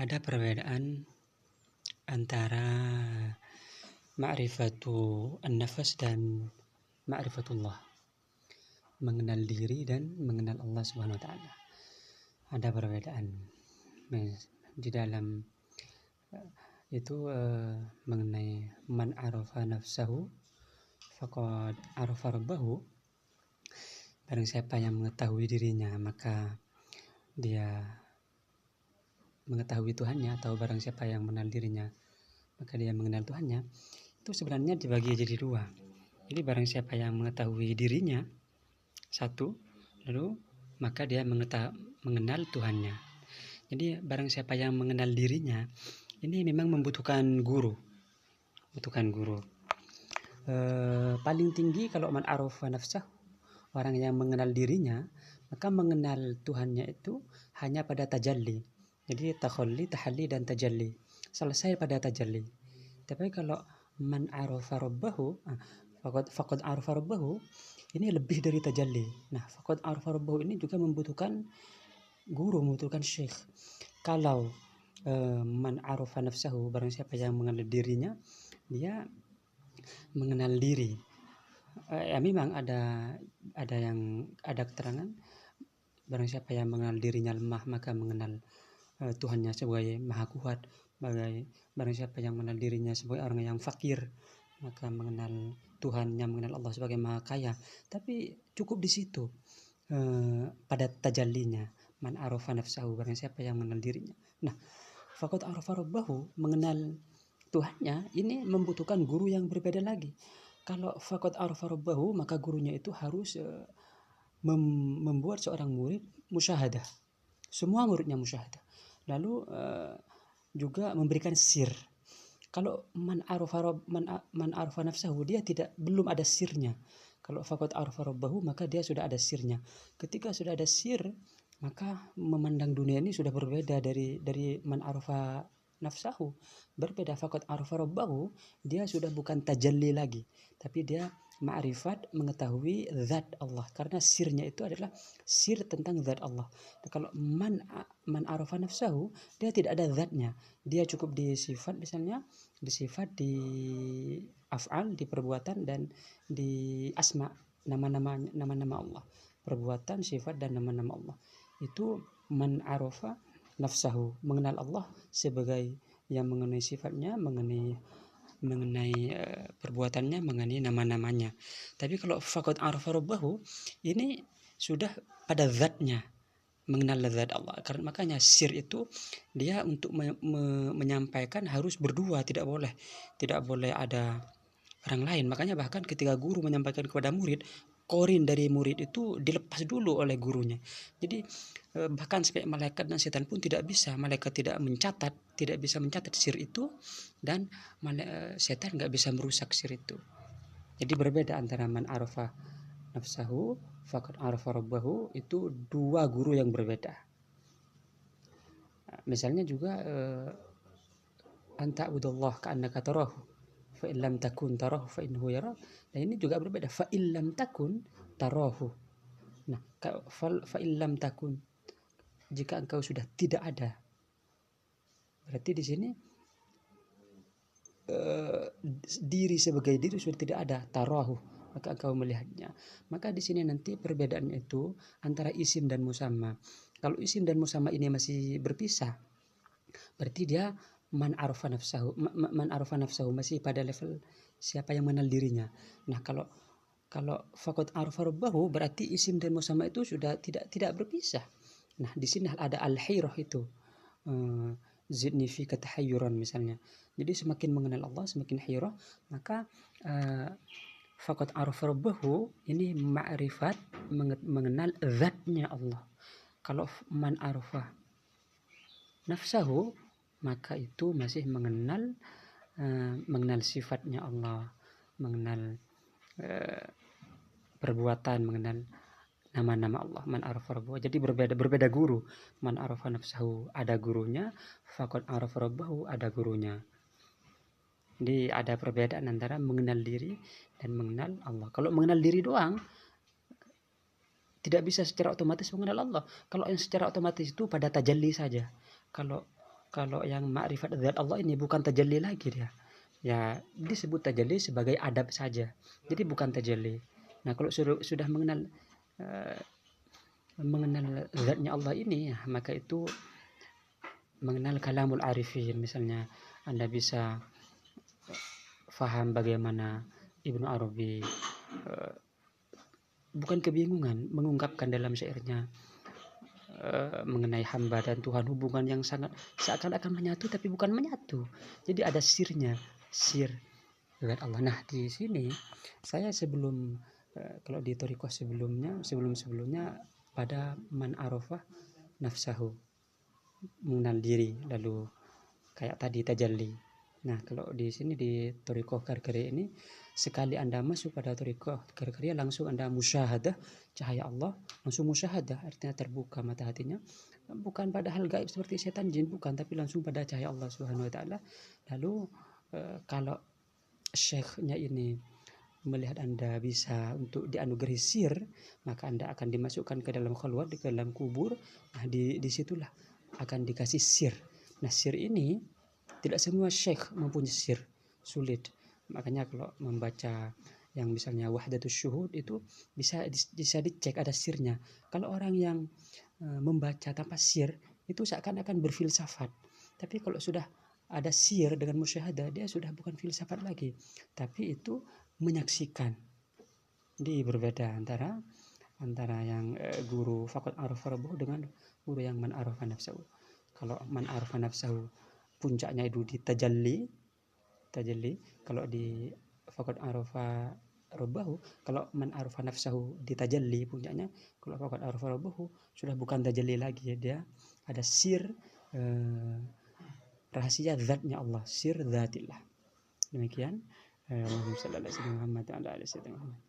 ada perbedaan antara ma'rifatu an-nafas dan ma'rifatullah, mengenal diri dan mengenal Allah Subhanahu wa taala. Ada perbedaan di dalam itu mengenai man arafa nafsahu faqad arafa rabbahu. Barang siapa yang mengetahui dirinya maka dia mengetahui Tuhannya, atau barang siapa yang mengenal dirinya maka dia mengenal Tuhannya. Itu sebenarnya dibagi jadi dua. Jadi barang siapa yang mengetahui dirinya satu, lalu maka dia mengenal Tuhannya. Jadi barang siapa yang mengenal dirinya ini memang membutuhkan guru. Paling tinggi kalau man arafa nafsah, orang yang mengenal dirinya, maka mengenal Tuhannya itu hanya pada tajalli. Jadi takhalli, tahalli dan tajalli. Selesai pada tajalli. Tapi kalau man arafa rabbahu, faqad arafa rabbahu, ini lebih dari tajalli. Nah, faqad arafa rabbahu ini juga membutuhkan guru, membutuhkan syekh. Kalau man arafa nafsahu, barang siapa yang mengenal dirinya, dia mengenal diri. Memang ada keterangan barang siapa yang mengenal dirinya lemah maka mengenal Tuhannya sebagai maha kuat. Barang siapa yang mengenal dirinya sebagai orang yang fakir maka mengenal Tuhannya, mengenal Allah sebagai maha kaya. Tapi cukup di situ pada tajallinya. Man arafa nafsahu, barang siapa yang mengenal dirinya. Nah, faqad arafa rabbahu, mengenal Tuhannya ini membutuhkan guru yang berbeda lagi. Kalau faqad arafa rabbahu, maka gurunya itu harus membuat seorang murid musyahadah. Semua muridnya musyahadah. Lalu juga memberikan sir. Kalau man arafa nafsahu, dia belum ada sirnya. Kalau faqad arafa rabbahu, maka dia sudah ada sirnya. Ketika sudah ada sir, maka memandang dunia ini sudah berbeda dari man arafa nafsahu. Berbeda. Faqad arafa rabbahu, dia sudah bukan tajalli lagi, tapi dia ma'rifat, mengetahui zat Allah, karena sirnya itu adalah sir tentang zat Allah. Kalau man arafa nafsahu, dia tidak ada zatnya, dia cukup di sifat, misalnya di sifat, di af'al, di perbuatan, dan di asma, nama-nama Allah, perbuatan, sifat, dan nama-nama Allah. Itu man arafa nafsahu, mengenal Allah sebagai yang mengenai sifatnya, mengenai perbuatannya, mengenai nama-namanya. Tapi kalau faqad arafa rabbahu, ini sudah pada zatnya, mengenal zat Allah. Karena makanya sir itu dia untuk menyampaikan harus berdua, tidak boleh ada orang lain. Makanya bahkan ketika guru menyampaikan kepada murid, korin dari murid itu dilepas dulu oleh gurunya. Jadi bahkan sampai malaikat dan setan pun tidak bisa. Malaikat tidak bisa mencatat sir itu, dan setan nggak bisa merusak sir itu. Jadi berbeda antara man arafa nafsahu faqad arafa rabbahu, itu dua guru yang berbeda. Misalnya juga anta udallah ka'annaka tarahu fa in lam takun tarahu fa innahu yarak. Nah, ini juga berbeda. Fa in lam takun tarahu. Nah, fa in lam takun, jika engkau sudah tidak ada, berarti di sini diri sebagai diri sudah tidak ada. Tarahu, maka engkau melihatnya. Maka di sini nanti perbedaannya itu antara isim dan musamma. Kalau isim dan musamma ini masih berpisah, berarti dia man arafa nafsahu, masih pada level siapa yang mengenal dirinya. Nah, kalau faqad arafa rabbahu, berarti isim dan musamma itu sudah tidak berpisah. Nah, di sini ada al-hayrah itu, zidni fi katahayyuran misalnya. Jadi semakin mengenal Allah, semakin hayrah. Maka faqad arafa rabbahu ini ma'rifat, mengenal zatnya Allah. Kalau man arafa nafsahu, maka itu masih mengenal sifatnya Allah, mengenal perbuatan, mengenal nama-nama Allah. Man arafa rabbahu. Jadi berbeda guru. Man arafa nafsahu ada gurunya, faqad arafa rabbahu ada gurunya. Jadi ada perbedaan antara mengenal diri dan mengenal Allah. Kalau mengenal diri doang, tidak bisa secara otomatis mengenal Allah. Kalau yang secara otomatis itu pada tajalli saja. Kalau Kalau yang ma'rifat zat Allah ini bukan tajalli lagi dia. Ya, disebut tajalli sebagai adab saja. Jadi bukan tajalli. Nah, kalau sudah eh, mengenal zatnya Allah ini, ya, maka itu mengenal kalamul arifin. Misalnya Anda bisa faham bagaimana Ibnu Arabi bukan kebingungan mengungkapkan dalam syairnya mengenai hamba dan Tuhan, hubungan yang sangat seakan-akan menyatu tapi bukan menyatu. Jadi ada sirnya, sir dengan Allah. Nah, di sini saya sebelum kalau di Torikoh sebelumnya pada man arafah nafsahu, mengenal diri, lalu kayak tadi tajalli. Nah, kalau di sini di Torikoh Karkari ini, sekali Anda masuk pada Torikoh Karkari langsung Anda musyahadah cahaya Allah, langsung musyahadah artinya terbuka mata hatinya, bukan pada hal gaib seperti setan jin, bukan, tapi langsung pada cahaya Allah Subhanahu wa taala. Lalu kalau syekhnya ini melihat Anda bisa untuk dianugerahi sir, maka Anda akan dimasukkan ke dalam khalwat, di dalam kubur. Nah, disitulah akan dikasih sir. Nah, sir ini tidak semua syekh mempunyai sir, sulit. Makanya kalau membaca yang misalnya wahdatus syuhud itu bisa dicek ada sirnya. Kalau orang yang membaca tanpa sir itu seakan-akan berfilsafat. Tapi kalau sudah ada sir dengan musyahadah, dia sudah bukan filsafat lagi, tapi itu menyaksikan. Jadi berbeda antara yang guru faqad arafa rabbahu dengan guru yang man arafa nafsahu. Kalau man arafa nafsahu puncaknya itu di tajalli. Kalau di faqad arafa rabbahu, kalau man arafa nafsahu di tajalli puncaknya. Kalau faqad arafa rabbahu sudah bukan tajalli lagi, dia ada sir rahasia zatnya Allah, sir zatillah. Demikian. Allahumma shalli ala sayyidina Muhammad wa ala ali sayyidina Muhammad.